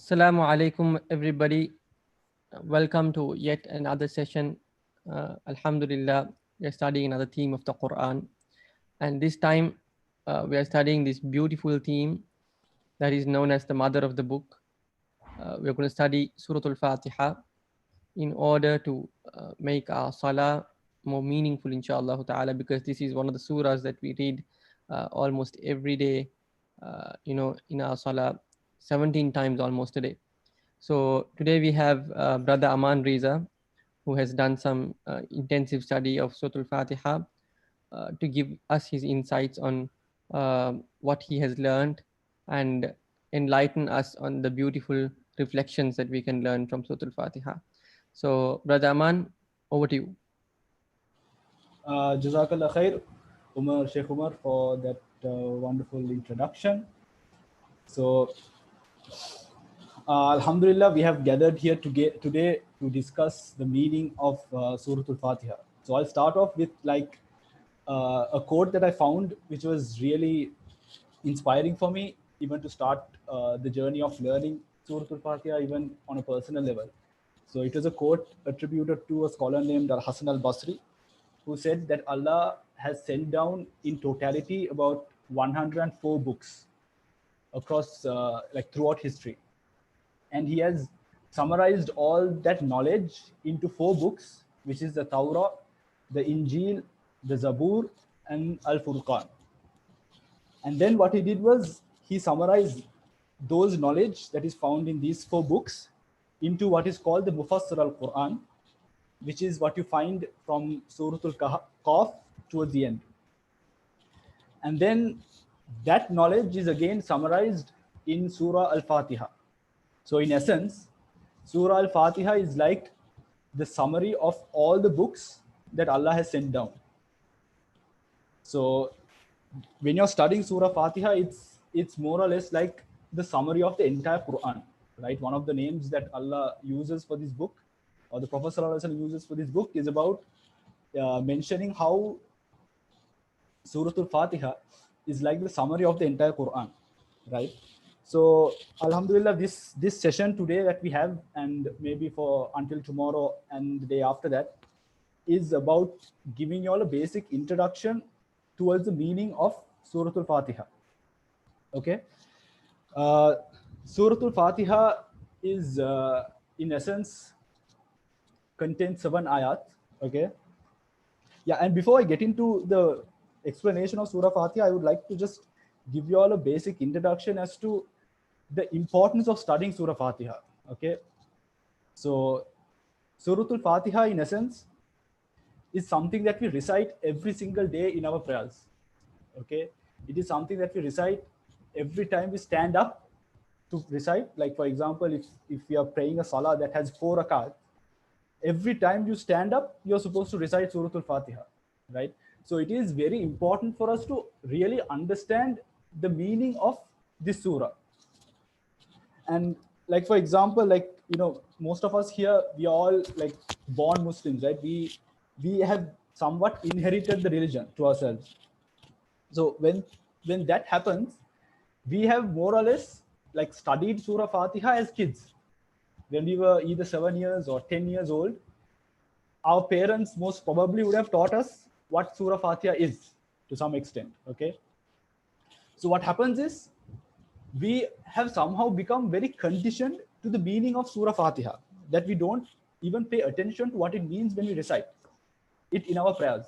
Assalamu alaikum, everybody. Welcome to yet another session. Alhamdulillah, we are studying another theme of the Quran. And this time, we are studying this beautiful theme that is known as the mother of the book. We are going to study Surah Al Fatiha in order to make our salah more meaningful, inshallah ta'ala, because this is one of the surahs that we read almost every day, in our salah, 17 times almost a day. So today we have Brother Aman Reza, who has done some intensive study of Surah Al-Fatiha to give us his insights on what he has learned and enlighten us on the beautiful reflections that we can learn from Surah Al-Fatiha. So Brother Aman, over to you. Jazakallah khair, Sheikh Umar, for that wonderful introduction. So, Alhamdulillah, we have gathered here today to discuss the meaning of Surah Al-Fatiha. So I'll start off with a quote that I found, which was really inspiring for me, even to start the journey of learning Surah Al-Fatiha, even on a personal level. So it was a quote attributed to a scholar named Al-Hasan al-Basri, who said that Allah has sent down in totality about 104 books across throughout history, and he has summarized all that knowledge into 4 books, which is the Torah, the Injil, the Zabur, and Al-Furqan. And then what he did was he summarized those knowledge that is found in these 4 books into what is called the Mufassir al-Quran, which is what you find from Surah Al-Kahf towards the end. And then that knowledge is again summarized in Surah Al-Fatiha. So in essence, Surah Al-Fatiha is like the summary of all the books that Allah has sent down. So when you're studying Surah Fatiha, it's more or less like the summary of the entire Quran, right? One of the names that Allah uses for this book, or the Prophet ﷺ uses for this book, is about mentioning how Surah Al-Fatiha is like the summary of the entire Quran, right? So Alhamdulillah, this session today that we have, and maybe for until tomorrow and the day after that, is about giving you all a basic introduction towards the meaning of Surah Al-Fatiha. Okay. Surah Al-Fatiha is, in essence, contains 7 ayat. Okay. Yeah, and before I get into the explanation of Surah Fatiha, I would like to just give you all a basic introduction as to the importance of studying Surah Fatiha. Okay. So Surah Al-Fatiha, in essence, is something that we recite every single day in our prayers. Okay. It is something that we recite every time we stand up to recite. Like, for example, if we are praying a salah that has 4 rakat, every time you stand up, you're supposed to recite Surah Al-Fatiha, right? So it is very important for us to really understand the meaning of this surah. And like, for example, most of us here, we are all like born Muslims, right? We have somewhat inherited the religion to ourselves. So when that happens, we have more or less like studied Surah Fatiha as kids. When we were either 7 years or 10 years old, our parents most probably would have taught us what Surah Fatiha is to some extent. Okay. So what happens is we have somehow become very conditioned to the meaning of Surah Fatiha, that we don't even pay attention to what it means when we recite it in our prayers.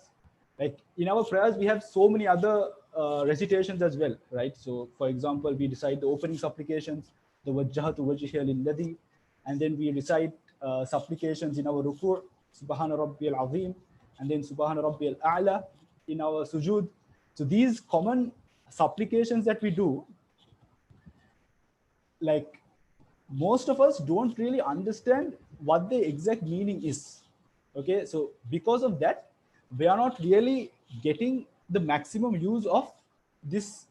Like in our prayers, we have so many other recitations as well, right? So for example, we recite the opening supplications, the wajjahatu wajhiya lilladhi, and then we recite supplications in our ruku', subhana rabbiyal azim, and then subhana rabbiyal a'la in our sujood. So these common supplications that we do, like most of us don't really understand what the exact meaning is. Okay, so because of that, we are not really getting the maximum use of this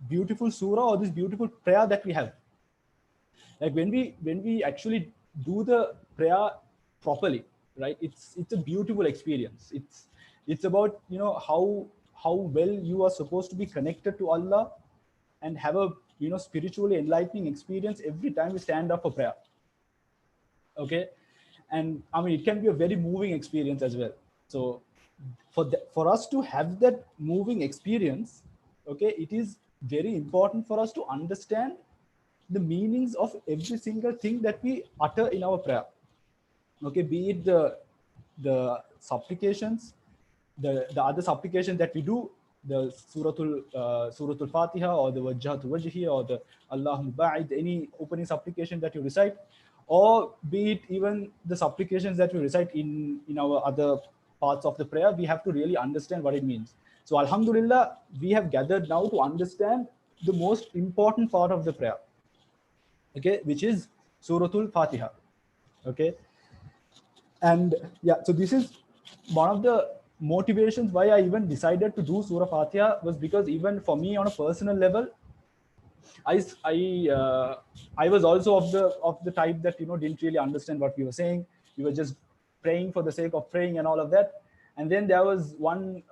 beautiful surah or this beautiful prayer that we have. Like when we actually do the prayer properly, right, it's a beautiful experience. It's about how well you are supposed to be connected to Allah and have a spiritually enlightening experience every time we stand up for prayer. Okay, and I mean it can be a very moving experience as well. So for us to have that moving experience, okay, it is very important for us to understand the meanings of every single thing that we utter in our prayer. Okay, be it the supplications, the other supplications that we do, the Suratul Fatiha, or the Wajjahatu Wajhi, or the Allahumma ba'id, any opening supplication that you recite, or be it even the supplications that we recite in our other parts of the prayer, we have to really understand what it means. So Alhamdulillah, we have gathered now to understand the most important part of the prayer, okay, which is Suratul Fatiha. Okay, and yeah, so this is one of the motivations why I even decided to do Surah Fatiha, was because even for me on a personal level, I was also of the type that didn't really understand what we were saying. We were just praying for the sake of praying and all of that. And then there was one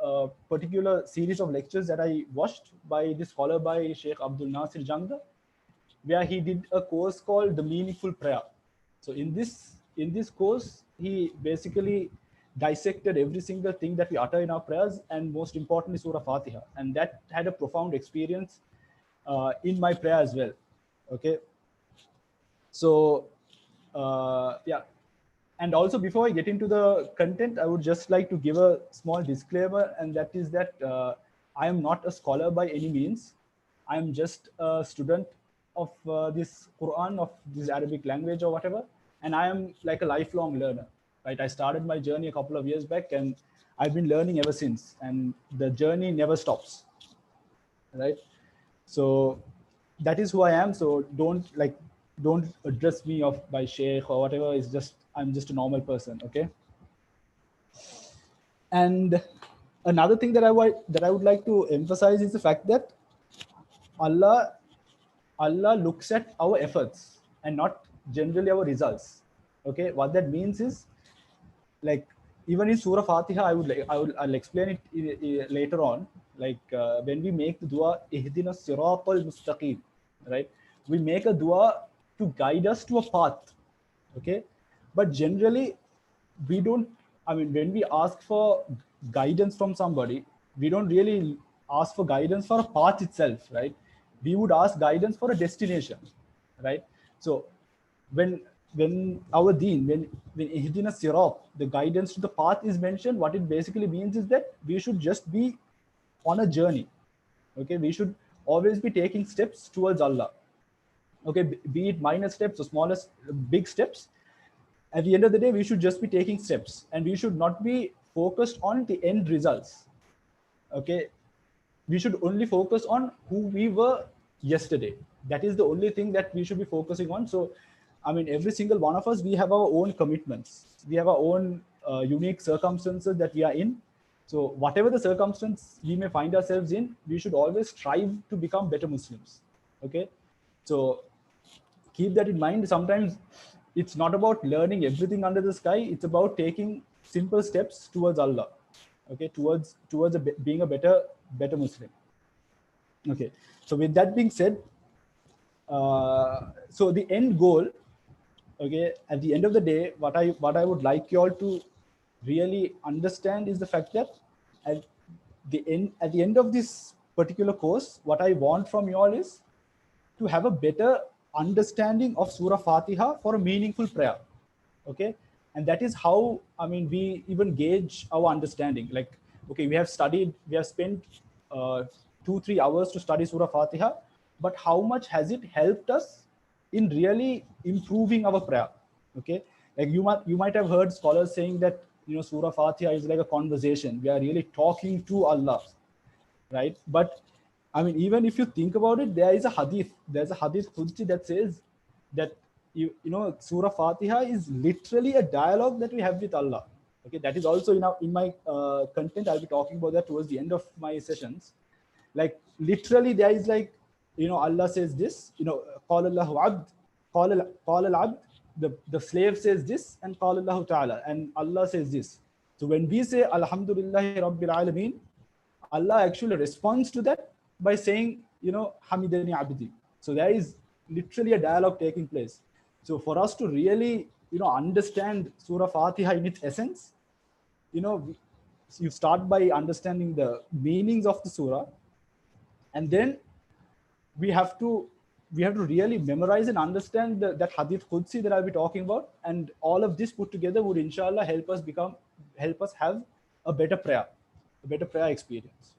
particular series of lectures that I watched by this scholar by Sheikh Abdul Nasir Jangda, where he did a course called The Meaningful Prayer. So in this course, he basically dissected every single thing that we utter in our prayers, and most importantly, Surah Fatiha. And that had a profound experience in my prayer as well. Okay. So yeah. And also, before I get into the content, I would just like to give a small disclaimer, and that is that I am not a scholar by any means. I am just a student of this Quran, of this Arabic language or whatever, and I am like a lifelong learner. Right? I started my journey a couple of years back, and I've been learning ever since, and the journey never stops. Right? So that is who I am. So don't address me by Sheikh or whatever. It's just, I'm just a normal person. Okay. And another thing that I would like to emphasize is the fact that Allah looks at our efforts and not generally our results. Okay, what that means is, like, even in Surah Fatiha, I'll explain it later on. Like when we make the dua, Ihdina Siratal Mustaqim, right? We make a dua to guide us to a path. Okay, but generally we don't. I mean, when we ask for guidance from somebody, we don't really ask for guidance for a path itself, right? We would ask guidance for a destination, right? So when our deen, when ihdina sirat, the guidance to the path is mentioned, what it basically means is that we should just be on a journey. Okay, we should always be taking steps towards Allah. Okay, be it minor steps or smallest big steps. At the end of the day, we should just be taking steps, and we should not be focused on the end results. Okay, we should only focus on who we were yesterday. That is the only thing that we should be focusing on. So I mean, every single one of us, we have our own commitments, we have our own unique circumstances that we are in. So whatever the circumstance we may find ourselves in, we should always strive to become better Muslims. Okay, so keep that in mind. Sometimes it's not about learning everything under the sky, it's about taking simple steps towards Allah. Okay, towards being a better Muslim. Okay, so with that being said, so the end goal, okay, at the end of the day, what I would like you all to really understand is the fact that at the end of this particular course, what I want from you all is to have a better understanding of Surah Fatiha for a meaningful prayer. Okay, and that is how, I mean, we even gauge our understanding. Like, okay, we have spent 2-3 hours to study Surah Fatiha, but how much has it helped us in really improving our prayer? Okay, like you might have heard scholars saying that Surah Fatiha is like a conversation. We are really talking to Allah, right? But I mean, even if you think about it, there's a hadith Qudsi that says that Surah Fatiha is literally a dialogue that we have with Allah. Okay, that is also in my content. I'll be talking about that towards the end of my sessions. Like literally, there is like, Allah says this, قال الله عبد قال العبد, the slave says this, and قال الله تعالى, and Allah says this. So when we say Alhamdulillahi Rabbil Alameen, Allah actually responds to that by saying, Hamidani Abdi. So there is literally a dialogue taking place. So for us to really, understand Surah Fatiha in its essence, you start by understanding the meanings of the surah, and then we have to really memorize and understand that hadith Qudsi that I'll be talking about, and all of this put together would inshallah help us have a better prayer experience.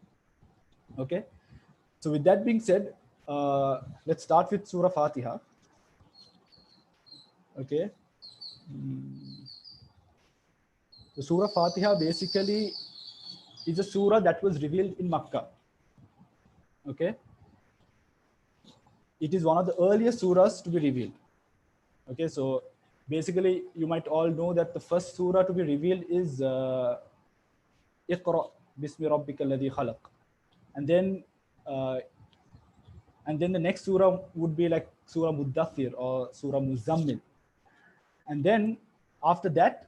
Okay, so with that being said, let's start with Surah Fatiha. Okay, the Surah Fatiha basically is a surah that was revealed in Makkah. Okay, it is one of the earliest surahs to be revealed. Okay, so basically you might all know that the first surah to be revealed is Iqra bismi rabbika alladhi khalaq, and then the next surah would be like Surah Muddathir or Surah Muzammil, and then after that,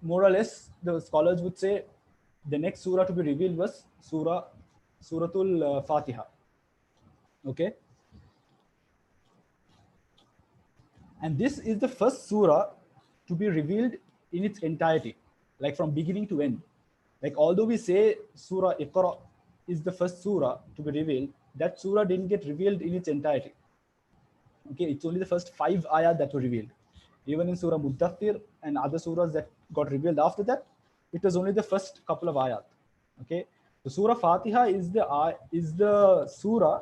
more or less, the scholars would say the next surah to be revealed was Suratul Fatiha. Okay, and this is the first surah to be revealed in its entirety, like from beginning to end. Like although we say Surah Iqra is the first surah to be revealed, that surah didn't get revealed in its entirety. Okay, it's only the first 5 ayat that were revealed. Even in Surah Muddathir and other surahs that got revealed after that, it was only the first couple of ayat. Okay, so Surah Fatiha is the surah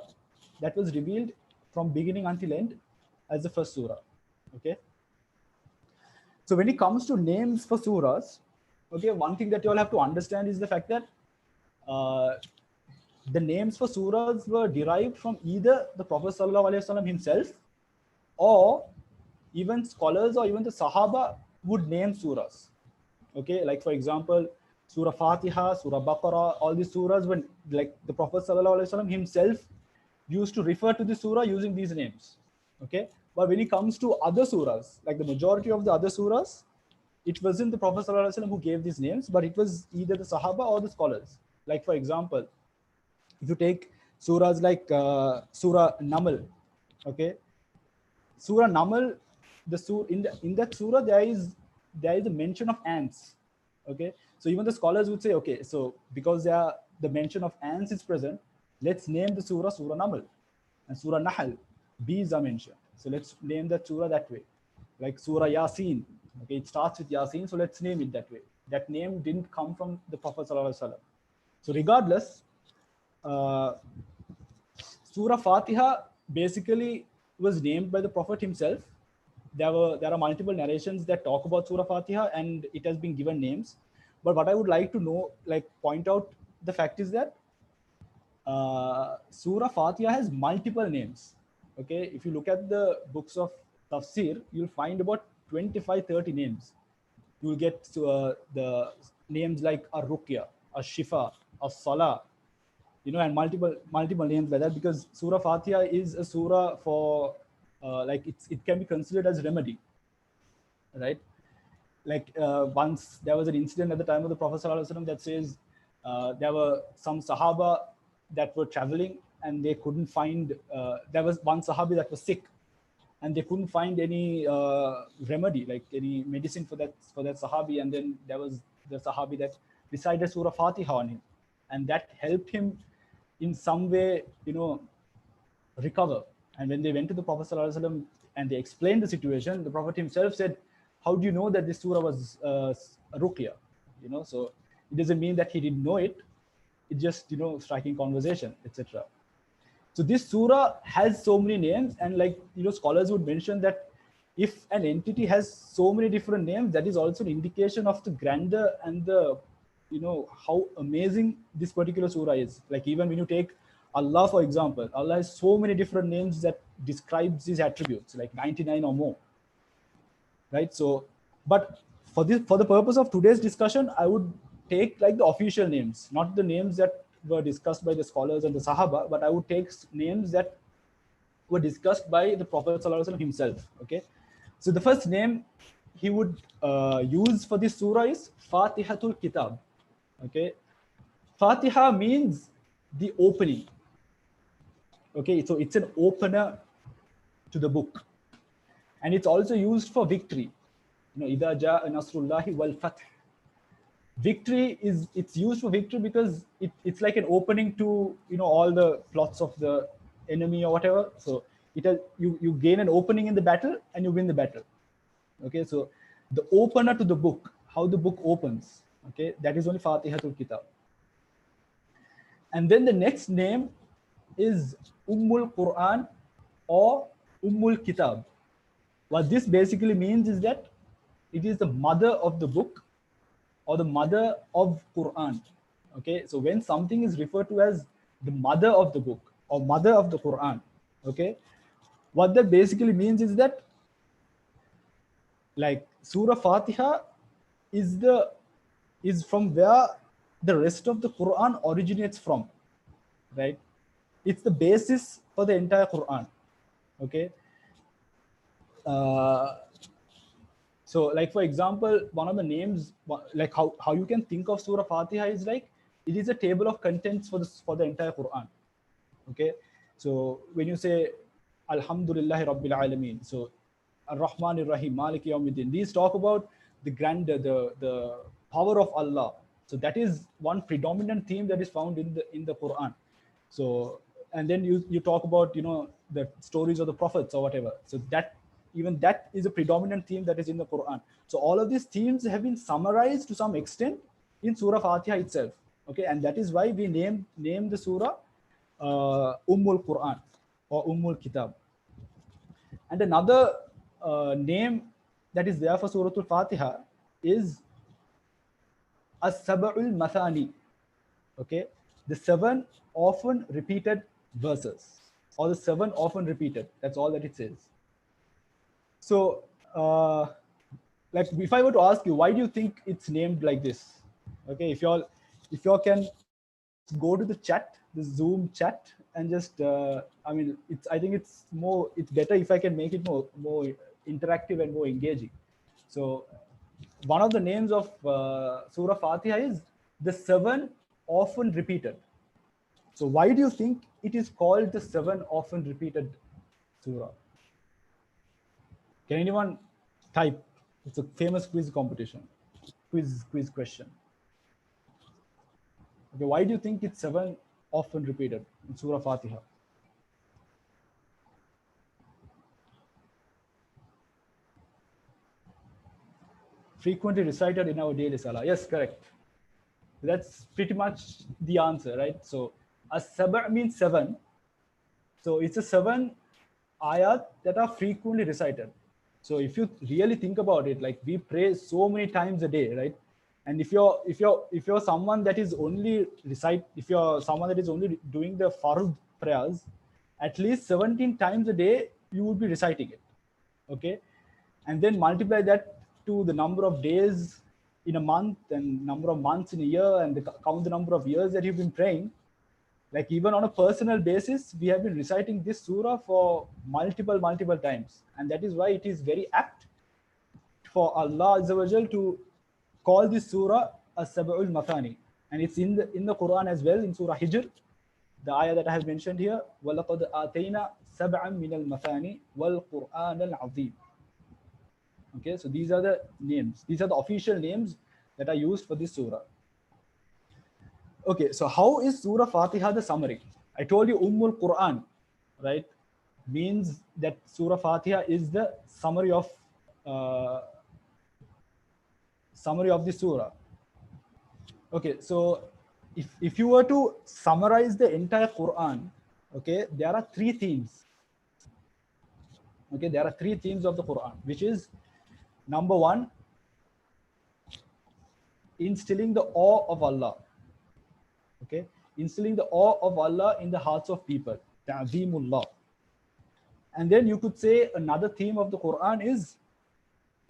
that was revealed from beginning until end as the first surah. Okay, so when it comes to names for surahs, okay, one thing that you all have to understand is the fact that the names for surahs were derived from either the Prophet ﷺ himself, or even scholars or even the Sahaba would name surahs. Okay, like for example, Surah Fatiha, Surah Baqarah, all these surahs, when like the Prophet ﷺ himself used to refer to the surah using these names. Okay, but when it comes to other surahs, like the majority of the other surahs, it wasn't the Prophet ﷺ who gave these names, but it was either the Sahaba or the scholars. Like for example, if you take surahs like Surah Naml, okay, Surah Naml, in that surah there is a mention of ants. Okay, so even the scholars would say, okay, so because the mention of ants is present, let's name the surah Naml, and Surah Nahl, bees are mentioned, so let's name that surah that way. Like Surah Yasin, okay, it starts with Yasin, so let's name it that way. That name didn't come from the Prophet ﷺ. So regardless, Surah Fatiha basically was named by the Prophet himself. There are multiple narrations that talk about Surah Fatiha, and it has been given names. But what I would like to know, like point out the fact is that Surah Fatiha has multiple names. Okay, if you look at the books of tafsir, you'll find about 25-30 names. You'll get the names like Ar-Ruqya, Ash-Shifa, As-Salah, and multiple names like that, because Surah Fatiha is a surah for like it can be considered as remedy, right? Like once there was an incident at the time of the Prophet ﷺ that says there were some Sahaba that were traveling and they couldn't find. There was one Sahabi that was sick, and they couldn't find any remedy, like any medicine for that Sahabi. And then there was the Sahabi that recited Surah Fatiha on him, and that helped him in some way, recover. And when they went to the Prophet ﷺ and they explained the situation, the Prophet himself said, how do you know that this surah was ruqya? So it doesn't mean that he didn't know it. It's just, striking conversation, etc. So this surah has so many names, and like, scholars would mention that if an entity has so many different names, that is also an indication of the grandeur and the, how amazing this particular surah is. Like even when you take Allah, for example, Allah has so many different names that describes his attributes, like 99 or more, right? So, but for the purpose of today's discussion, I would take like the official names, not the names that were discussed by the scholars and the Sahaba, but I would take names that were discussed by the Prophet ﷺ himself. Okay, so the first name he would use for this surah is Fatihatul Kitab. Okay, Fatiha means the opening. Okay, so it's an opener to the book, and it's also used for victory. إِذَا جَاءَ نَصْرُ اللَّهِ وَالْفَتْحِ. Victory is, it's used for victory because it's like an opening to all the plots of the enemy or whatever. So you gain an opening in the battle and you win the battle. Okay, so the opener to the book, how the book opens, okay, that is only Fatihatul Kitab. And then the next name is Ummul Quran or Ummul Kitab. What this basically means is that it is the mother of the book or the mother of Quran. Okay, so when something is referred to as the mother of the book or mother of the Quran, okay, what that basically means is that, like, Surah Fatiha is from where the rest of the Quran originates from, right? It's the basis for the entire Quran. Okay. So, like, for example, one of the names, like how you can think of Surah Fatiha is like it is a table of contents for the entire Quran. Okay, so when you say Alhamdulillahi Rabbil Alameen, so Ar-Rahman Ar-Rahim, Malik Yawmiddin, these talk about the grandeur, the power of Allah. So that is one predominant theme that is found in the Quran. So, and then you talk about the stories of the prophets or whatever. So that is a predominant theme that is in the Quran. So all of these themes have been summarized to some extent in Surah Fatiha itself. Okay, and that is why we name the surah Ummul Quran or Ummul Kitab. And another name that is there for Surah Al-Fatiha is As-Sab'ul Mathani. Okay, the 7 often repeated verses, or the 7 often repeated. That's all that it says. So, like, if I were to ask you, why do you think it's named like this? Okay, if y'all can go to the chat, the Zoom chat, and just I think it's better if I can make it more interactive and more engaging. So one of the names of Surah Fatiha is the 7 often repeated. So why do you think it is called the 7 often repeated surah? Can anyone type? It's a famous quiz competition, quiz question. Okay, why do you think it's 7 often repeated in Surah Fatiha? Frequently recited in our daily salah. Yes, correct. That's pretty much the answer, right? So as-sab' means 7. So it's a 7 ayat that are frequently recited. So if you really think about it, like, we pray so many times a day, right? And if you're someone that is only doing the fard prayers, at least 17 times a day you would be reciting it. Okay, and then multiply that to the number of days in a month and number of months in a year, and count the number of years that you've been praying. Like, even on a personal basis, we have been reciting this surah for multiple times, and that is why it is very apt for Allah Azza wa Jal to call this surah As-Sab'ul Mathani, and it's in the Quran as well, in Surah Hijr, the ayah that I have mentioned here. وَلَقَدْ آتَيْنَا سَبْعًا مِنَ الْمَثَانِ وَالْقُرْآنَ الْعَظِيمِ. Okay, so these are the names. These are the official names that are used for this surah. Okay, so how is Surah Fatiha the summary? I told you Ummul Quran, right? Means that Surah Fatiha is the summary of the surah. Okay, so if you were to summarize the entire Quran, okay, there are 3 themes. Okay, there are 3 themes of the Quran, which is, number 1, instilling the awe of Allah. Okay, instilling the awe of Allah in the hearts of people, ta'zeemullah. And then you could say another theme of the Quran is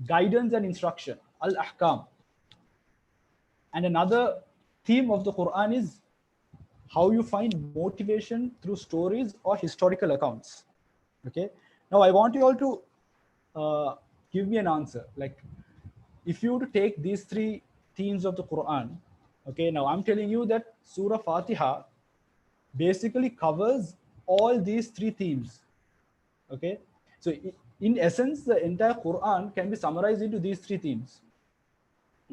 guidance and instruction, al-ahkam. And another theme of the Quran is how you find motivation through stories or historical accounts. Okay, now I want you all to give me an answer. Like, if you were to take these 3 themes of the Quran, okay, now I'm telling you that Surah Fatiha basically covers all these three themes. Okay, so in essence, the entire Quran can be summarized into these three themes.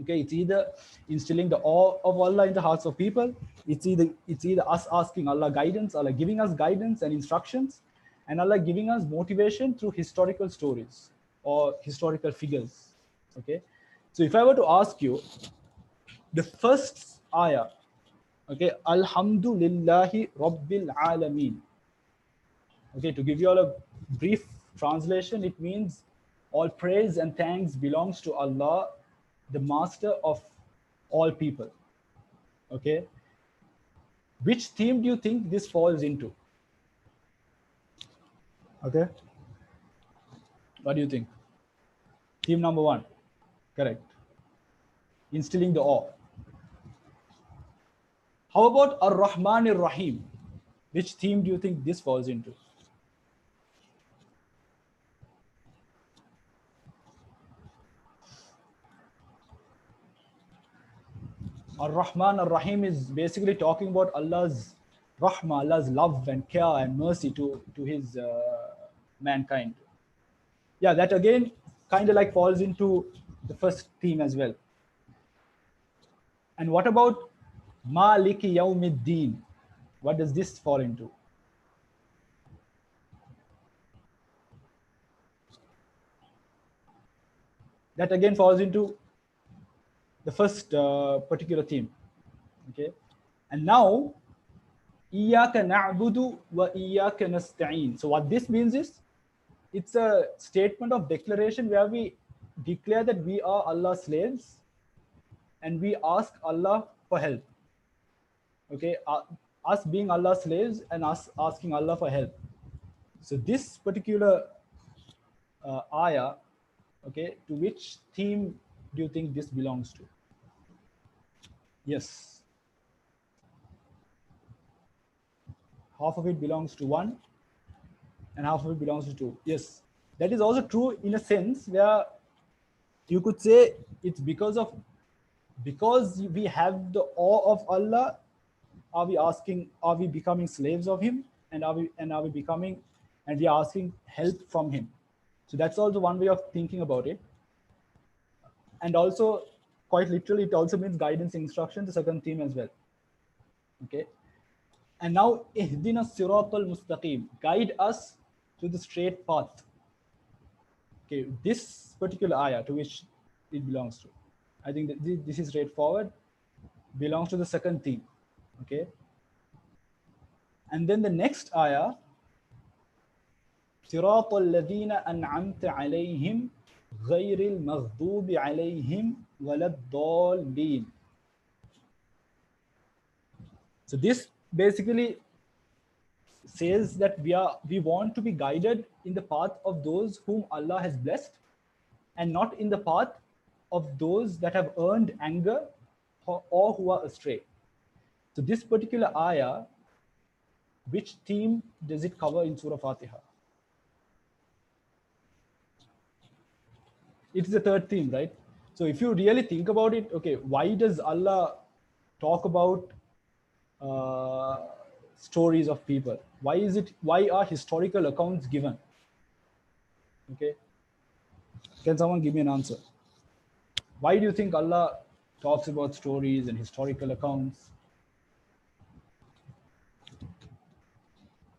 Okay, it's either instilling the awe of Allah in the hearts of people, it's either us asking Allah guidance, Allah giving us guidance and instructions, and Allah giving us motivation through historical stories or historical figures. Okay, so if I were to ask you the first ayah, okay, Alhamdulillahi Rabbil Alameen. Okay, to give you all a brief translation, it means all praise and thanks belongs to Allah, the master of all people. Okay, which theme do you think this falls into? Okay, what do you think? Theme number one, correct. Instilling the awe. How about Ar-Rahman Ar-Rahim? Which theme do you think this falls into? Ar-Rahman Ar-Rahim is basically talking about Allah's rahmah, Allah's love and care and mercy to his mankind. Yeah, that again kind of like falls into the first theme as well. And what about Maliki Yawmiddin? What does this fall into? That again falls into the first particular theme. Okay, and now Iyyaka na'budu wa iyyaka nasta'in. So what this means is, it's a statement of declaration where we declare that we are Allah's slaves and we ask Allah for help. Okay, us being Allah's slaves and us asking Allah for help. So this particular ayah, okay, to which theme do you think this belongs to? Yes. Half of it belongs to one and half of it belongs to two. Yes, that is also true in a sense where you could say it's because we have the awe of Allah, are we becoming slaves of him, and are we becoming, and we are asking help from him. So that's also one way of thinking about it. And also quite literally it also means guidance, instruction, the second theme as well. Okay, and now ihdina siratal mustaqim, guide us to the straight path. Okay, this particular ayah to which it belongs to, I think that this is straightforward, belongs to the second theme. Okay, and then the next ayah, siratal ladina an'amta alayhim ghayril maghdubi alayhim waladdallin. So this basically says that we want to be guided in the path of those whom Allah has blessed, and not in the path of those that have earned anger or who are astray. So this particular ayah, which theme does it cover in Surah Fatiha? It's the third theme, right? So if you really think about it, okay, why does Allah talk about stories of people? Why are historical accounts given? Okay, can someone give me an answer? Why do you think Allah talks about stories and historical accounts?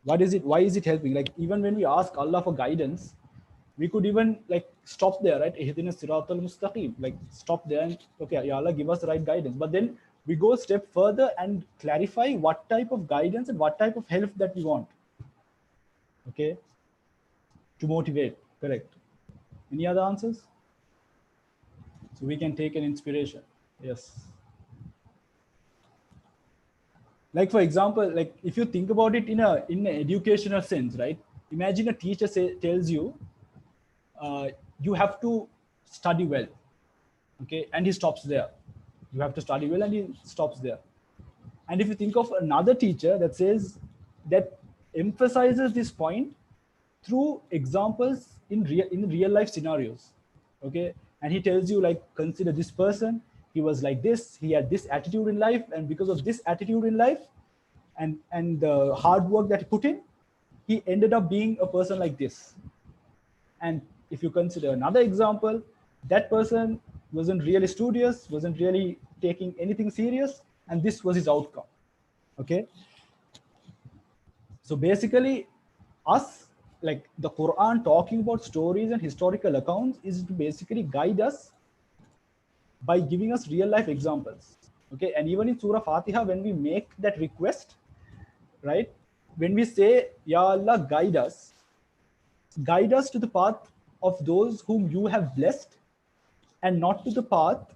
Why is it helping? Like, even when we ask Allah for guidance, we could even like stop there, right? Ihdina siratal mustaqim, like stop there and okay, ya Allah, give us the right guidance. But then we go a step further and clarify what type of guidance and what type of help that we want. Okay, to motivate, correct. Any other answers? So we can take an inspiration. Yes. Like, for example, like if you think about it in an educational sense, right? Imagine a teacher tells you, you have to study well. Okay, and he stops there. You have to study well, and he stops there. And if you think of another teacher that emphasizes this point through examples in real life scenarios, okay, and he tells you, like, consider this person, he was like this, he had this attitude in life, and because of this attitude in life and the hard work that he put in, he ended up being a person like this. And if you consider another example, that person wasn't really studious, wasn't really taking anything serious, and this was his outcome. Okay. So basically, us, like the Quran talking about stories and historical accounts, is to basically guide us by giving us real life examples. Okay. And even in Surah Fatiha, when we make that request, right, when we say, Ya Allah, guide us to the path of those whom you have blessed, and not to the path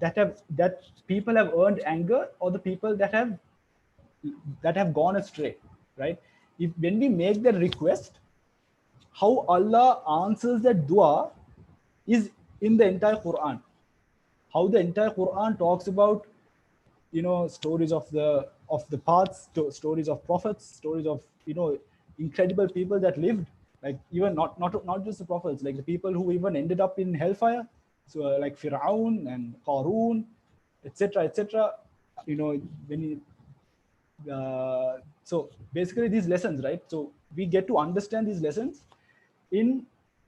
that people have earned anger, or the people that have gone astray, right? If when we make that request, how Allah answers that dua is in the entire Quran. How the entire Quran talks about, stories of the paths, stories of prophets, stories of incredible people that lived, like even not just the prophets, like the people who even ended up in hellfire, so like Fir'aun and Qarun, etc., etc. When so basically these lessons, right? So we get to understand these lessons in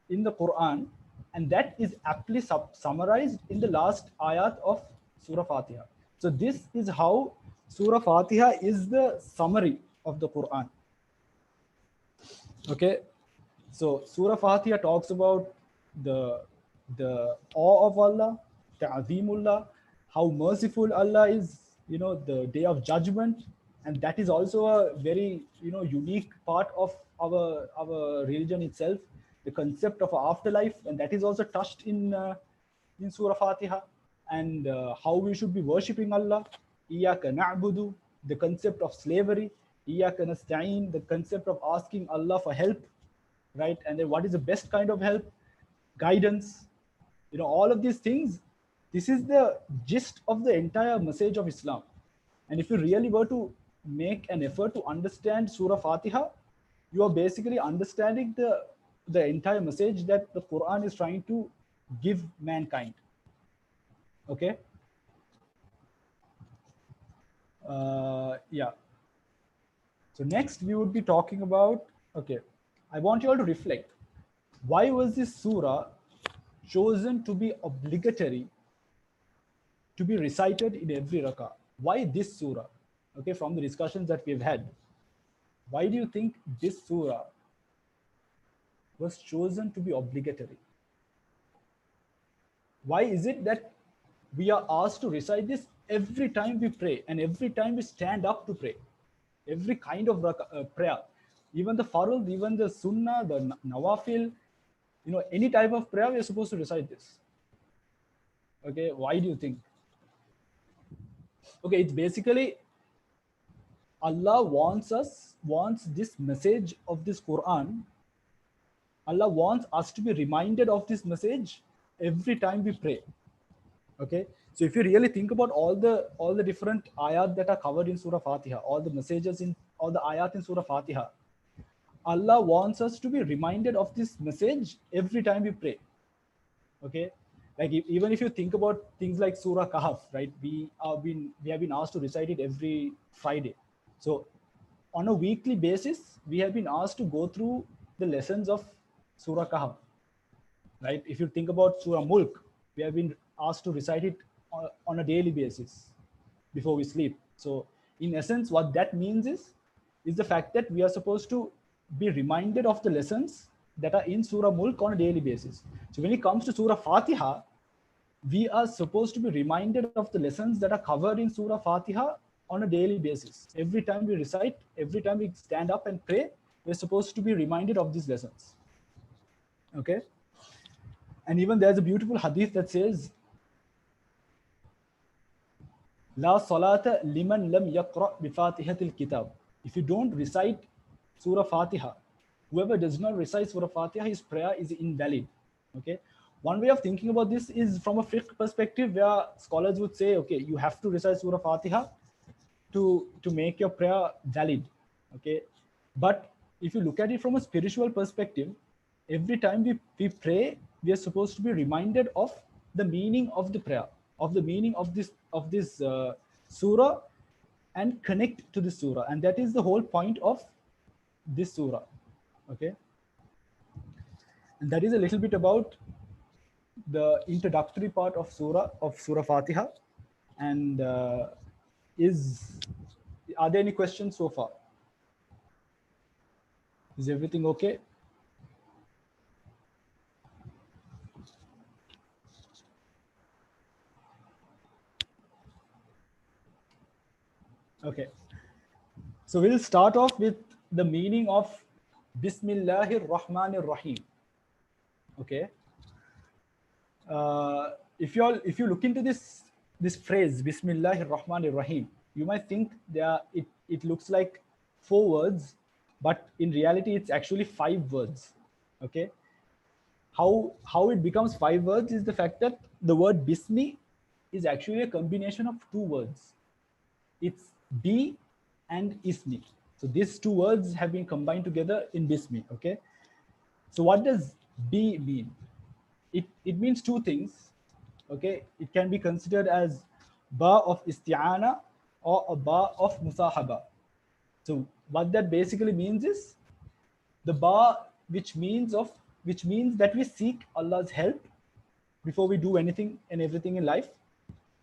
the Quran, and that is aptly summarized in the last ayat of Surah Fatiha. So this is how Surah Fatiha is the summary of the Quran. Okay, so Surah Fatiha talks about the awe of Allah, ta'zimullah, how merciful Allah is, the day of judgment, and that is also a very unique part of our religion itself, the concept of afterlife, and that is also touched in Surah Fatiha, and how we should be worshipping Allah, Iyaka na'budu, the concept of slavery, Iyaka nasta'in, the concept of asking Allah for help, right? And then what is the best kind of help? Guidance, all of these things. This is the gist of the entire message of Islam. And if you really were to make an effort to understand Surah Fatiha, you are basically understanding the entire message that the Quran is trying to give mankind. Okay. Yeah. So next we would be talking about, okay, I want you all to reflect. Why was this surah chosen to be obligatory to be recited in every rakah? Why this surah? Okay, from the discussions that we've had, why do you think this surah was chosen to be obligatory? Why is it that we are asked to recite this every time we pray and every time we stand up to pray? Every kind of prayer, even the farud, even the sunnah, the nawafil, any type of prayer, we are supposed to recite this. Okay, why do you think? Okay, it's basically Allah wants this message of this Quran. Allah wants us to be reminded of this message every time we pray. Okay, so if you really think about all the different ayat that are covered in Surah Fatiha, all the messages in all the ayat in Surah Fatiha, Allah wants us to be reminded of this message every time we pray. Okay, like even if you think about things like Surah Kahf, right? We have been asked to recite it every Friday. So on a weekly basis, we have been asked to go through the lessons of Surah Kahf, right? If you think about Surah Mulk, we have been asked to recite it on a daily basis before we sleep. So in essence, what that means is the fact that we are supposed to be reminded of the lessons that are in Surah Mulk on a daily basis. So when it comes to Surah Fatiha, we are supposed to be reminded of the lessons that are covered in Surah Fatiha on a daily basis. Every time we recite, every time we stand up and pray, we're supposed to be reminded of these lessons. Okay? And even there's a beautiful hadith that says, La salata liman lam yaqra bi Fatihatil kitab. If you don't recite Surah Fatiha, whoever does not recite Surah Fatiha, his prayer is invalid. Okay. One way of thinking about this is from a fiqh perspective, where scholars would say, okay, you have to recite Surah Fatiha to make your prayer valid. Okay. But if you look at it from a spiritual perspective, every time we pray, we are supposed to be reminded of the meaning of the prayer, of the meaning of this surah, and connect to the surah. And that is the whole point of this surah. Okay, and that is a little bit about the introductory part of Surah Fatiha. And are there any questions so far? Is everything okay? Okay, so we'll start off with the meaning of Bismillahir Rahmanir Rahim. Okay, if you look into this phrase Bismillahir Rahmanir Rahim, you might think it looks like 4 words, but in reality it's actually 5 words. Okay, how it becomes 5 words is the fact that the word Bismi is actually a combination of 2 words. It's Bi and Ismi. So these 2 words have been combined together in Bismi. Okay, so what does Bi mean? It means 2 things. Okay, it can be considered as ba of isti'ana or a ba of musahaba. So what that basically means is the ba which means that we seek Allah's help before we do anything and everything in life,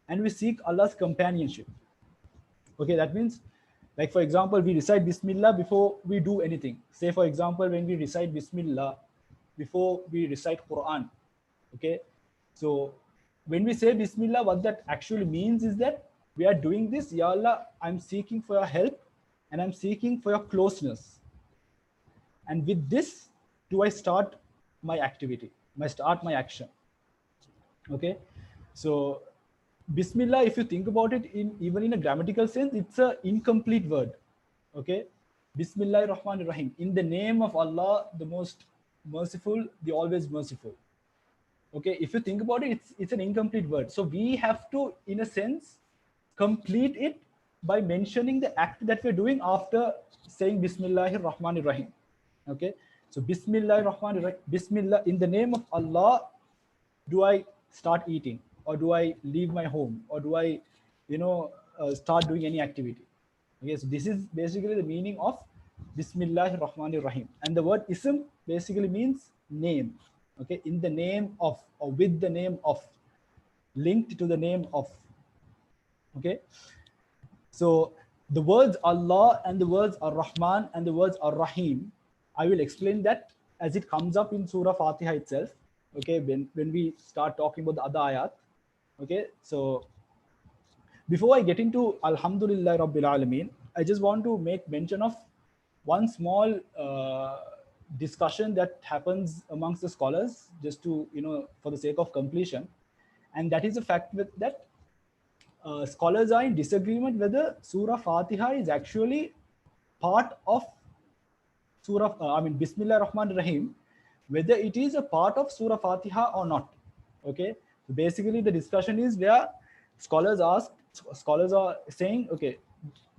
and we seek Allah's companionship. Okay, that means, like for example, we recite Bismillah before we do anything. Say for example, when we recite Bismillah before we recite Quran. Okay, so when we say Bismillah, what that actually means is that we are doing this, Ya Allah, I'm seeking for your help and I'm seeking for your closeness. And with this, do I start my activity, my action. Okay, so Bismillah, if you think about it, even in a grammatical sense, it's an incomplete word. Okay, Bismillahir Rahmanir Rahim, in the name of Allah, the most merciful, the always merciful. Okay, if you think about it, it's an incomplete word. So we have to, in a sense, complete it by mentioning the act that we're doing after saying Bismillahir Rahmanir Rahim. Okay, so Bismillahir Rahmanir Rahim, Bismillah, in the name of Allah, do I start eating, or do I leave my home, or do I, start doing any activity? Okay, so this is basically the meaning of Bismillahir Rahmanir Rahim. And the word ism basically means name. Okay, in the name of, or with the name of, linked to the name of. Okay, so the words Allah and the words Ar-Rahman and the words Ar-Rahim, I will explain that as it comes up in Surah Fatiha itself. Okay, when we start talking about the other ayat. Okay, so before I get into Alhamdulillah Rabbil Alameen, I just want to make mention of one small discussion that happens amongst the scholars, just to, for the sake of completion. And that is the fact that scholars are in disagreement whether Surah Fatiha is actually part of Bismillah Rahman Rahim, whether it is a part of Surah Fatiha or not. Okay, so basically the discussion is where scholars are saying, okay,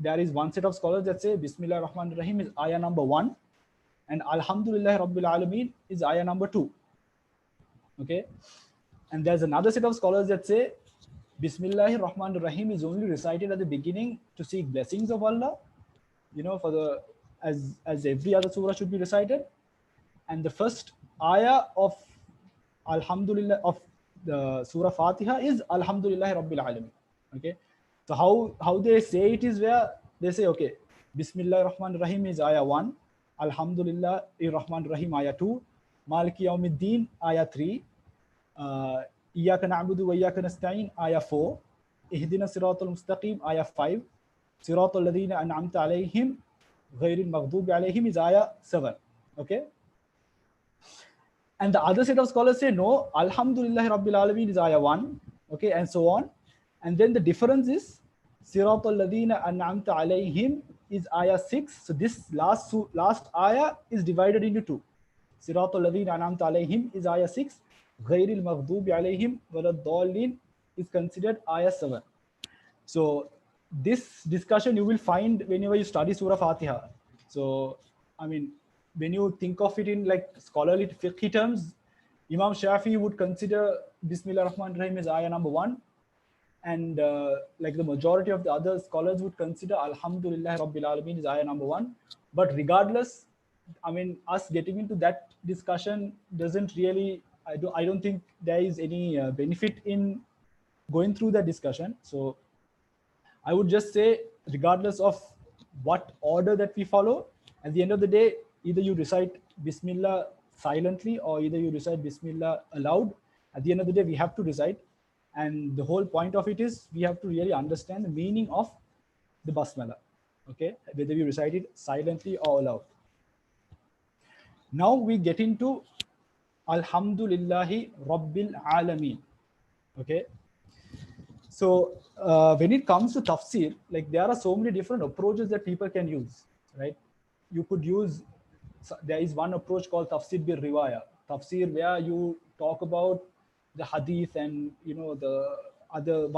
there is one set of scholars that say Bismillah Rahman Rahim is ayah number 1 and Alhamdulillah Rabbil Alameen is ayah number 2. Okay, and there's another set of scholars that say Bismillahir Rahmanir Rahim is only recited at the beginning to seek blessings of Allah, for the as every other surah should be recited. And the first ayah of Alhamdulillah of the Surah Fatiha is Alhamdulillah Rabbil Alameen. Okay, so how they say it is where they say, okay, Bismillahir Rahmanir Rahim is ayah 1, Alhamdulillah Rahmanir Rahim ayah 2, Maliki Yawmiddin ayah 3, Iyyaka na'budu wa iyyaka nasta'in ayah 4, Ihdina Siratal Mustaqim ayah 5, Siratal Ladhina an'amta alayhim ghayril maghdubi alayhim is ayah 7. Okay, and the other set of scholars say no, Alhamdulillah Rabbil Alameen is ayah 1. Okay, and so on. And then the difference is Siratal Ladhina an'amta alayhim is ayah 6. So this last ayah is divided into 2. Siratal Ladhina an'amta alayhim is ayah 6. Ghayril maghdubi alayhim waladdallin is considered ayah 7. So this discussion you will find whenever you study Surah Fatiha. So when you think of it in like scholarly fiqh terms, Imam Shafi would consider Bismillah Rahman Rahim as ayah number 1, and like the majority of the other scholars would consider Alhamdulillah Rabbil Alameen is ayah number 1. But regardless, I mean, us getting into that discussion doesn't really. I don't think there is any benefit in going through that discussion. So I would just say, regardless of what order that we follow, at the end of the day, either you recite Bismillah silently or either you recite Bismillah aloud. At the end of the day, we have to recite. And the whole point of it is we have to really understand the meaning of the Basmala, okay? Whether we recite it silently or aloud. Now we get into Alhamdulillahi Rabbil Alameen, okay? So when it comes to tafsir, like there are so many different approaches that people can use, right? You could use, there is one approach called tafsir bil riwaya, tafsir where you talk about the hadith and the other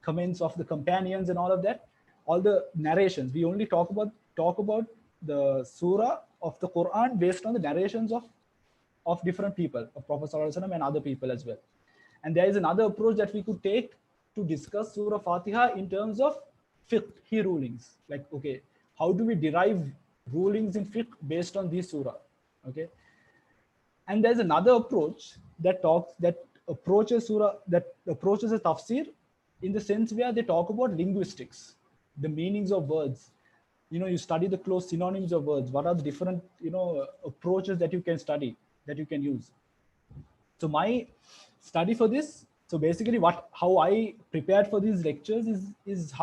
comments of the companions and all of that, all the narrations. We only talk about the surah of the Quran based on the narrations of different people, of Prophet ﷺ and other people as well. And there is another approach that we could take to discuss Surah Fatiha in terms of fiqh rulings. Like, okay, how do we derive rulings in fiqh based on this surah? Okay. And there's another approach that approaches a tafsir in the sense where they talk about linguistics, the meanings of words. You study the close synonyms of words. What are the different, approaches that you can study, that you can use? So my study for this, so basically how I prepared for these lectures is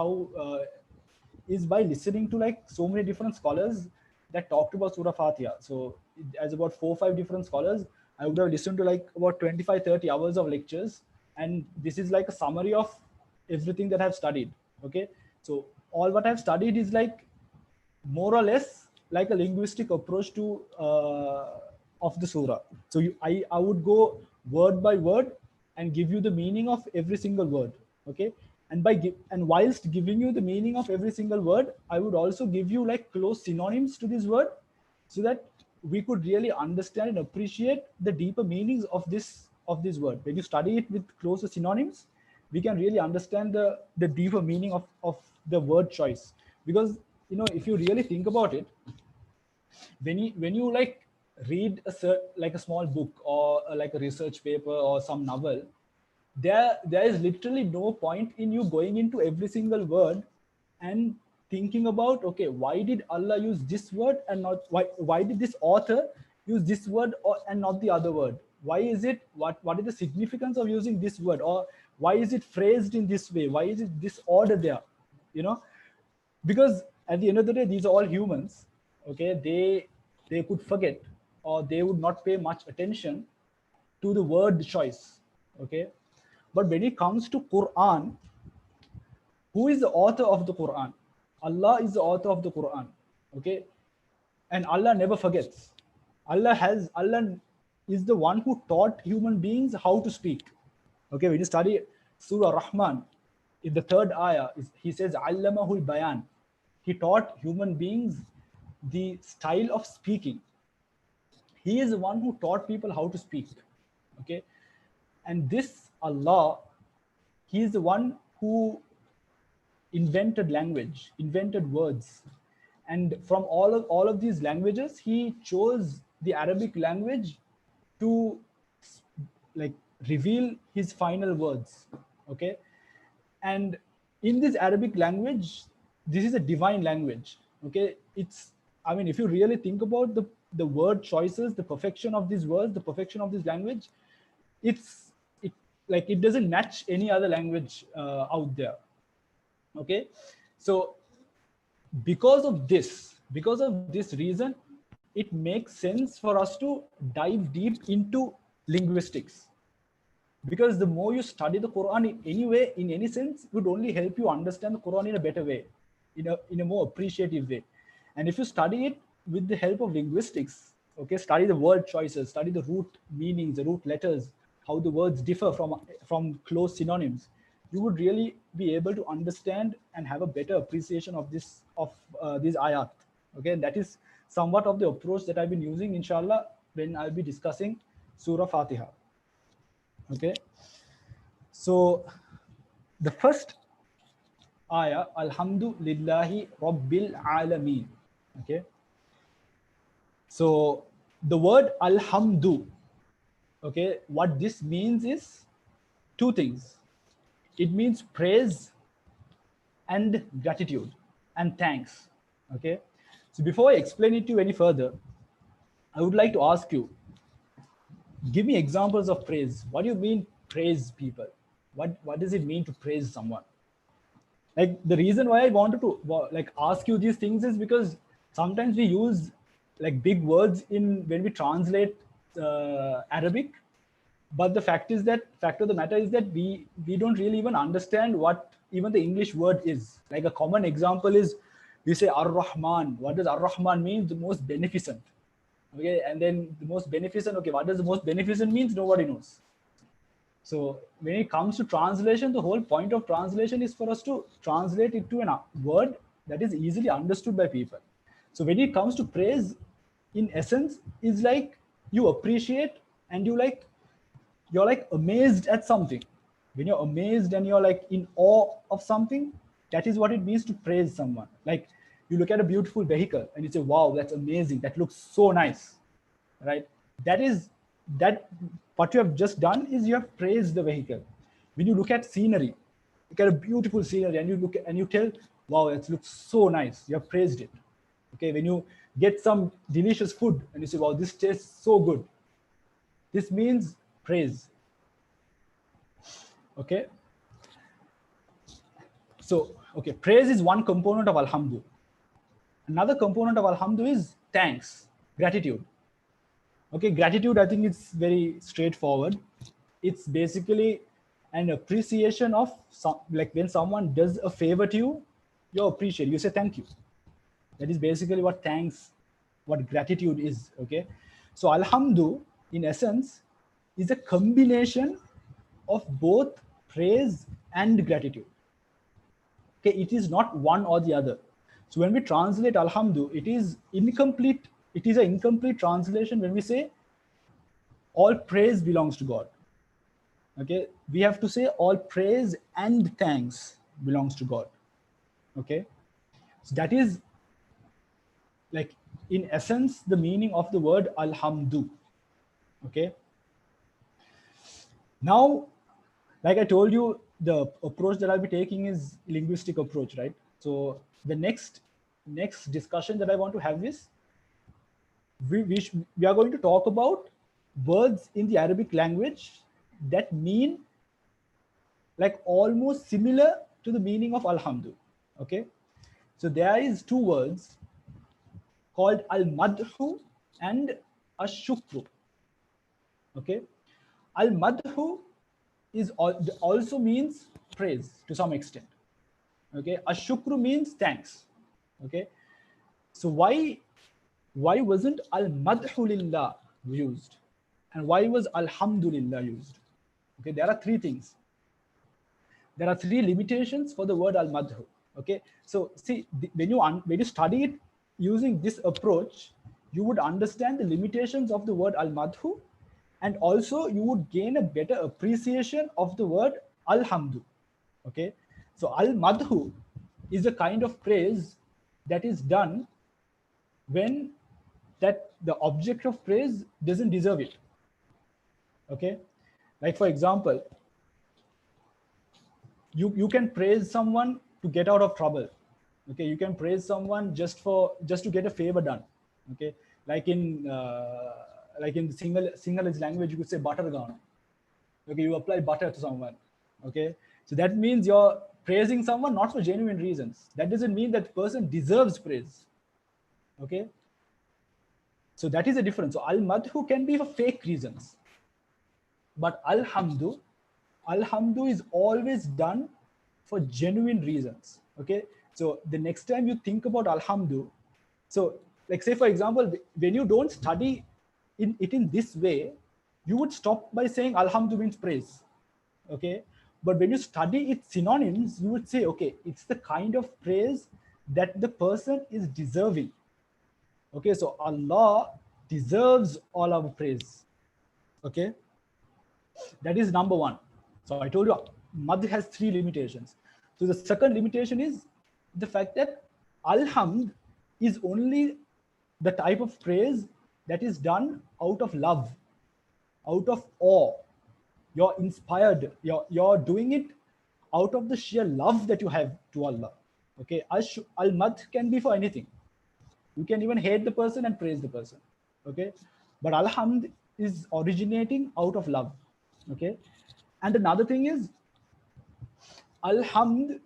by listening to like so many different scholars that talked about Surah Fatiha. So as about 4 or 5 different scholars, I would have listened to like about 25-30 hours of lectures, and this is like a summary of everything that I've studied. Okay, so all what I've studied is like more or less like a linguistic approach to of the surah. So I would go word by word and give you the meaning of every single word. Okay, and whilst giving you the meaning of every single word, I would also give you like close synonyms to this word, so that we could really understand and appreciate the deeper meanings of this word. When you study it with closer synonyms, we can really understand the deeper meaning of the word choice. Because if you really think about it, when you like read a small book or like a research paper or some novel, there is literally no point in you going into every single word and thinking about, okay, why did Allah use this word and not why did this author use this word and not the other word? Why is it, what is the significance of using this word, or why is it phrased in this way? Why is it this order there? Because at the end of the day, these are all humans. Okay, they could forget, or they would not pay much attention to the word choice. Okay, but when it comes to Quran, who is the author of the Quran? Allah is the author of the Quran. Okay, and Allah never forgets. Allah is the one who taught human beings how to speak. Okay, when you study Surah Rahman, in the 3rd ayah, he says, Allamahul Bayan. He taught human beings the style of speaking. He is the one who taught people how to speak. Okay, and this Allah, he is the one who invented language, invented words, and from all of these languages, he chose the Arabic language to like reveal his final words. Okay, and in this Arabic language, this is a divine language. Okay, I mean, if you really think about the word choices, the perfection of these words, the perfection of this language, it doesn't match any other language out there. Okay, so because of this reason, it makes sense for us to dive deep into linguistics. Because the more you study the Quran in any sense, it would only help you understand the Quran in a better way, in a more appreciative way. And if you study it with the help of linguistics, okay, study the word choices, study the root meanings, the root letters, how the words differ from close synonyms, you would really be able to understand and have a better appreciation of these ayat. Okay, and that is somewhat of the approach that I've been using, inshallah, when I'll be discussing Surah Fatiha. Okay, so the first ayah, Alhamdulillahi Rabbil Alameen. Okay, So the word alhamdu, okay, what this means is two things. It means praise and gratitude and thanks. Okay. So before I explain it to you any further, I would like to ask you, give me examples of praise. What do you mean praise people? What does it mean to praise someone? Like the reason why I wanted to like ask you these things is because sometimes we use like big words in when we translate Arabic, but the fact of the matter is that we don't really even understand what even the English word is. Like a common example is we say Ar-Rahman. What does Ar-Rahman mean? The most beneficent. Okay, and then the most beneficent. Okay, what does the most beneficent means? Nobody knows. So when it comes to translation, the whole point of translation is for us to translate it to a word that is easily understood by people. So when it comes to praise, in essence, is like you appreciate and you're like amazed at something. When you're amazed and you're like in awe of something, that is what it means to praise someone. Like you look at a beautiful vehicle and you say, wow, that's amazing. That looks so nice, right? That is that what you have just done is you have praised the vehicle. When you look at scenery, look at a beautiful scenery and you look and you tell, wow, it looks so nice. You have praised it. Okay, when you get some delicious food and you say, wow, this tastes so good. This means praise. Okay. So, okay, praise is one component of alhamdu. Another component of alhamdu is thanks, gratitude. Okay, gratitude, I think it's very straightforward. It's basically an appreciation of some, like when someone does a favor to you, you appreciate, you say thank you. That is basically what thanks, what gratitude is. Okay, so alhamdu, in essence, is a combination of both praise and gratitude. Okay, it is not one or the other. So when we translate alhamdu, it is incomplete. It is an incomplete translation when we say all praise belongs to God. Okay, we have to say all praise and thanks belongs to God. Okay, so that is like in essence the meaning of the word alhamdu. Okay, now like I told you, the approach that I'll be taking is linguistic approach, right? So the next discussion that I want to have is we are going to talk about words in the Arabic language that mean like almost similar to the meaning of alhamdu. Okay, so there is two words called al-madhu and ash-shukru. Okay, al-madhu is also means praise to some extent. Okay, ash-shukru means thanks. Okay, so why wasn't al-madhu lillah used, and why was alhamdulillah used? Okay, there are three things. There are three limitations for the word al-madhu. Okay, so see, when you study it using this approach, you would understand the limitations of the word al-madhu, and also you would gain a better appreciation of the word alhamdu. Okay, so al-madhu is a kind of praise that is done when that the object of praise doesn't deserve it. Okay, like for example, you can praise someone to get out of trouble. Okay, you can praise someone just to get a favor done. Okay, like in the Sinhalese language, you could say butter gone. Okay, you apply butter to someone. Okay, so that means you're praising someone not for genuine reasons. That doesn't mean that person deserves praise. Okay, so that is a difference. So al-madhu can be for fake reasons, but alhamdu is always done for genuine reasons. Okay, so the next time you think about alhamdu, so like say for example, when you don't study in this way, you would stop by saying alhamdu means praise. Okay, but when you study its synonyms, you would say, okay, it's the kind of praise that the person is deserving. Okay, so Allah deserves all our praise. Okay, that is number one. So I told you madh has three limitations. So the second limitation is the fact that alhamd is only the type of praise that is done out of love, out of awe. You're inspired. You're doing it out of the sheer love that you have to Allah. Okay, al-madh can be for anything. You can even hate the person and praise the person. Okay, but alhamd is originating out of love. Okay, and another thing is alhamd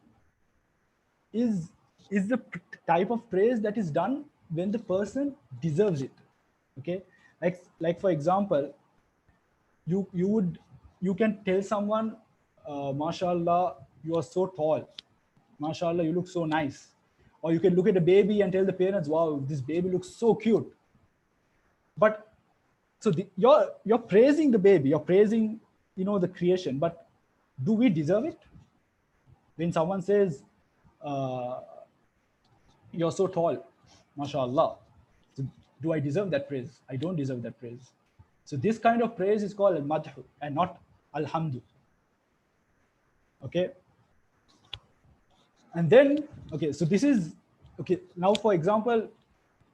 is the type of praise that is done when the person deserves it. Okay, like for example, you can tell someone, mashallah, you are so tall, mashallah, you look so nice. Or you can look at a baby and tell the parents, wow, this baby looks so cute. But so you're praising the baby, you're praising, the creation, but do we deserve it? When someone says, you're so tall, mashallah, so do I deserve that praise? I don't deserve that praise. So this kind of praise is called al-madh and not alhamdu. Okay. And then, okay, so this is, okay, now for example,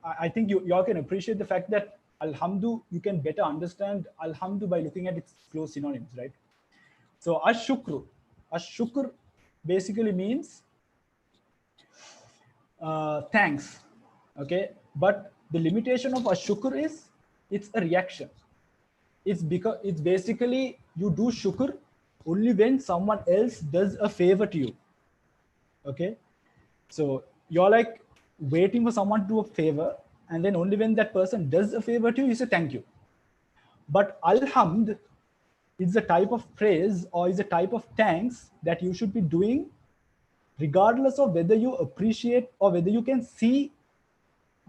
I think you all can appreciate the fact that alhamdu, you can better understand alhamdu by looking at its close synonyms, right? So ash-shukr basically means thanks, okay? But the limitation of ash-shukr is it's a reaction. It's basically you do shukr only when someone else does a favor to you. Okay, so you're like waiting for someone to do a favor, and then only when that person does a favor to you, you say thank you. But alhamd is a type of praise or is a type of thanks that you should be doing regardless of whether you appreciate or whether you can see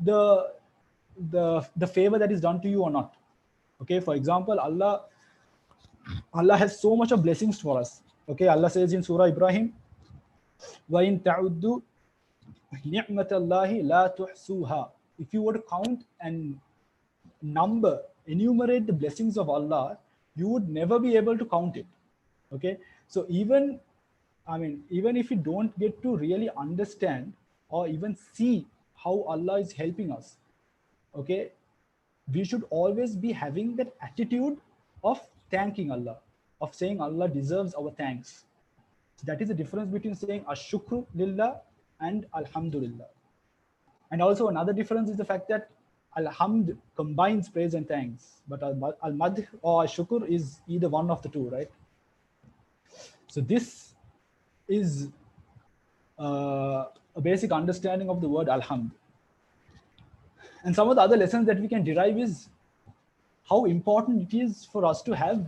the favor that is done to you or not. Okay, for example, Allah has so much of blessings for us. Okay, Allah says in Surah Ibrahim, وَإِن تَعُدُّوا نِعْمَةَ اللَّهِ لَا تُحْصُوهَا. If you were to count and enumerate the blessings of Allah, you would never be able to count it. Okay, so even if you don't get to really understand or even see how Allah is helping us, okay, we should always be having that attitude of thanking Allah, of saying Allah deserves our thanks. So that is the difference between saying ash-shukr lillah and alhamdulillah. And also another difference is the fact that alhamd combines praise and thanks, but al-madh or ash-shukr is either one of the two, right? So this is a basic understanding of the word alhamd. And some of the other lessons that we can derive is how important it is for us to have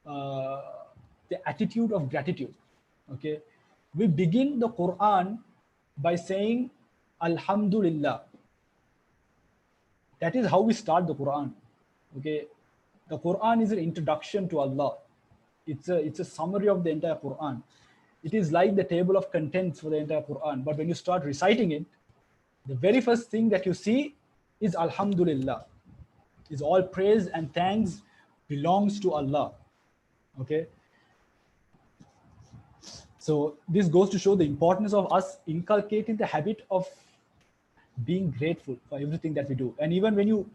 the attitude of gratitude. Okay, we begin the Quran by saying Alhamdulillah. That is how we start the Quran. Okay, the Quran is an introduction to Allah. It's a summary of the entire Quran. It is like the table of contents for the entire Quran. But when you start reciting it, the very first thing that you see is Alhamdulillah. Is all praise and thanks belongs to Allah. Okay. So this goes to show the importance of us inculcating the habit of being grateful for everything that we do. And even when you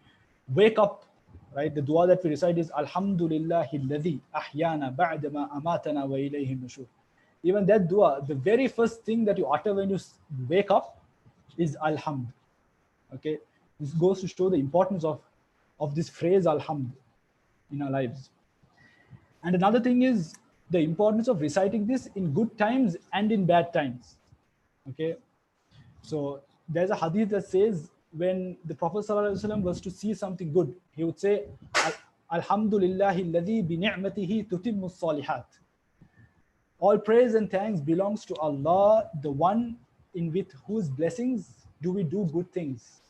wake up, right, the dua that we recite is Alhamdulillahi alladhi ahyana ba'dama amatana wa ilayhi nushur. Even that dua, the very first thing that you utter when you wake up is Alhamd. Okay, this goes to show the importance of this phrase Alhamd in our lives. And another thing is the importance of reciting this in good times and in bad times. Okay, so there's a hadith that says when the Prophet ﷺ was to see something good, he would say, Alhamdulillahi alladhi bi ni'matihi tutimmu salihat. All praise and thanks belongs to Allah, the one in with whose blessings do we do good things.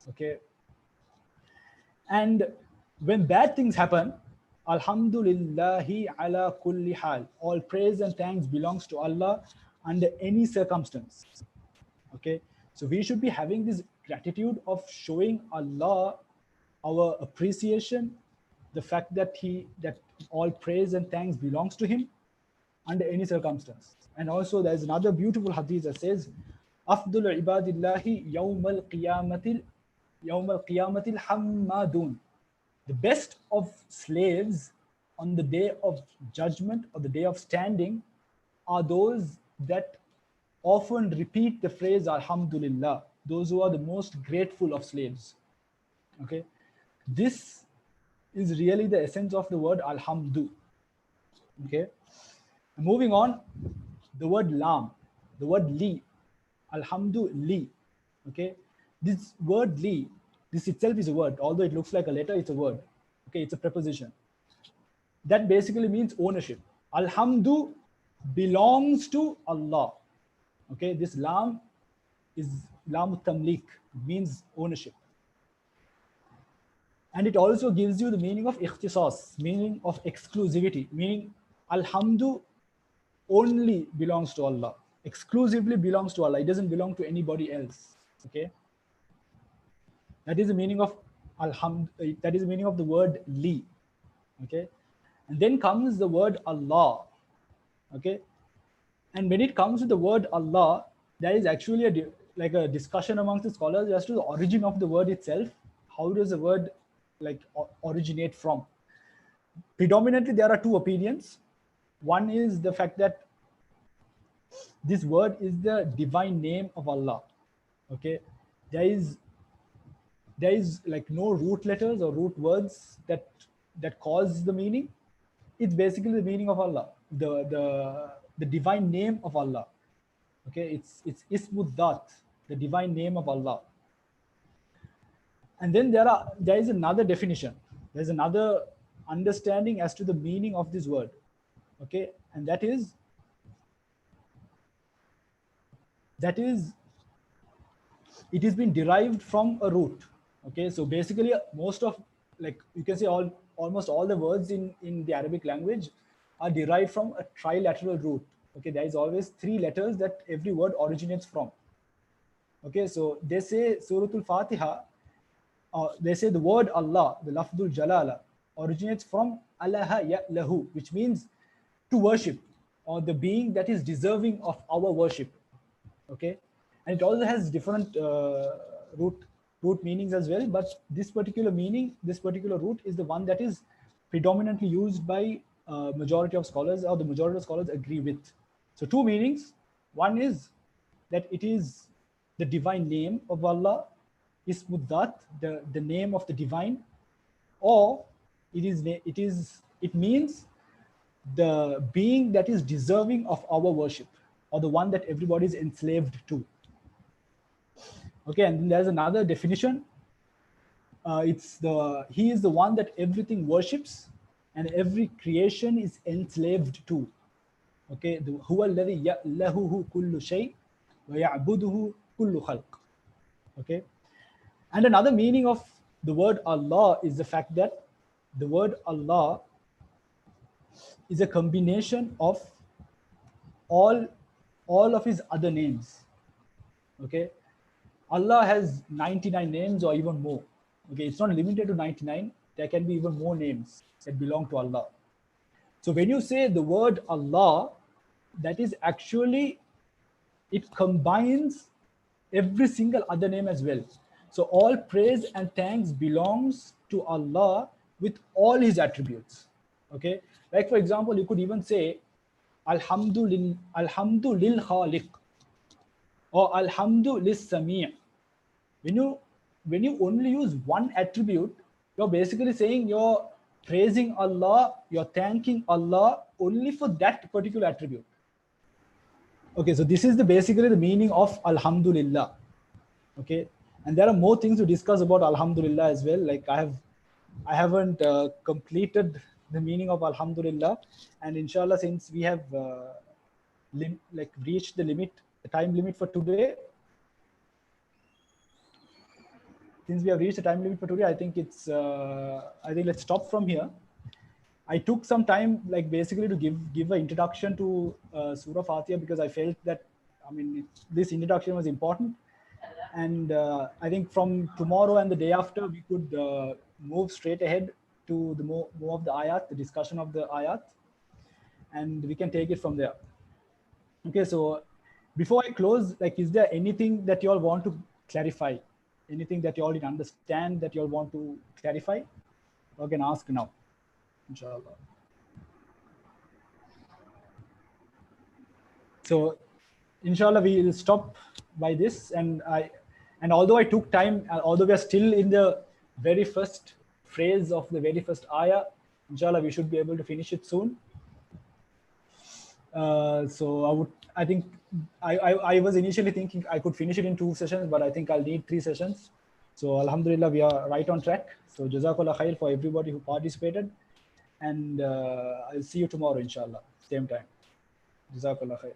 Okay. And when bad things happen, Alhamdulillahi ala kulli hal. All praise and thanks belongs to Allah under any circumstance. Okay. So we should be having this gratitude of showing Allah our appreciation, the fact that all praise and thanks belongs to Him under any circumstance. And also there's another beautiful hadith that says, Afdul ibadillahi yawm al-qiyamatil يوم القيامة الحمادون. The best of slaves on the day of judgment or the day of standing are those that often repeat the phrase Alhamdulillah, those who are the most grateful of slaves. Okay, this is really the essence of the word Alhamdu. Okay, moving on, the word Lam, the word Li, Alhamdu Li. Okay, this word Li, this itself is a word, although it looks like a letter, it's a word. Okay, it's a preposition. That basically means ownership. Alhamdu belongs to Allah. Okay, this Lam is Lam Tamlik, means ownership. And it also gives you the meaning of ikhtisas, meaning of exclusivity, meaning Alhamdu only belongs to Allah, exclusively belongs to Allah. It doesn't belong to anybody else. Okay, that is the meaning of Alhamd. That is the meaning of the word Li. Okay, and then comes the word Allah. Okay, and when it comes to the word Allah, there is actually a discussion amongst the scholars as to the origin of the word itself. How does the word originate from? Predominantly, there are two opinions. One is the fact that this word is the divine name of Allah. Okay, there is like no root letters or root words that cause the meaning. It's basically the meaning of Allah, the divine name of Allah. Okay, it's Ismud Dat, the divine name of Allah. And then there is another definition. There's another understanding as to the meaning of this word. Okay, and that is it has been derived from a root. Okay, so basically most of, like, you can say almost all the words in the Arabic language are derived from a trilateral root. Okay, there is always three letters that every word originates from. Okay, so they say Suratul Fatiha, they say the word Allah, the Lafdul Jalala, originates from Allaha Ya'lahu, which means to worship, or the being that is deserving of our worship. Okay, and it also has different root meanings as well, but this particular root is the one that is predominantly used by majority of scholars, or the majority of scholars agree with. So two meanings. One is that it is the divine name of Allah, Ismud Dat, the name of the divine, or it means the being that is deserving of our worship, or the one that everybody is enslaved to. Okay, and then there's another definition. He is the one that everything worships and every creation is enslaved to. Okay, huwa alladhi ya'lahuhu kullu shay wa ya'buduhu kullu khalq. Okay, and another meaning of the word Allah is the fact that the word Allah is a combination of all of his other names. Okay, Allah has 99 names or even more. Okay, it's not limited to 99. There can be even more names that belong to Allah. So when you say the word Allah, that is actually, it combines every single other name as well. So all praise and thanks belongs to Allah with all his attributes. Okay, like for example, you could even say Alhamdulillah Khaliq or Alhamdulillah Sami'. When you only use one attribute, you're basically saying you're praising Allah, you're thanking Allah only for that particular attribute. Okay, so this is basically the meaning of Alhamdulillah. Okay, and there are more things to discuss about Alhamdulillah as well. Like I haven't completed the meaning of Alhamdulillah, and inshallah, since we have reached the time limit for today, I think let's stop from here. I took some time, basically, to give an introduction to Surah Fatiha, because I felt that, this introduction was important. And I think from tomorrow and the day after, we could move straight ahead to the more of the ayat, the discussion of the ayat, and we can take it from there. Okay, so before I close, is there anything that you all want to clarify? anything that you all didn't understand that you all want to clarify, you can ask now, inshallah. So inshallah we will stop by this, and although I took time, although we are still in the very first phrase of the very first ayah, inshallah we should be able to finish it soon. So I was initially thinking I could finish it in 2 sessions, but I think I'll need 3 sessions. So alhamdulillah, we are right on track. So jazakallah khair for everybody who participated, and I'll see you tomorrow inshallah, same time. Jazakallah khair.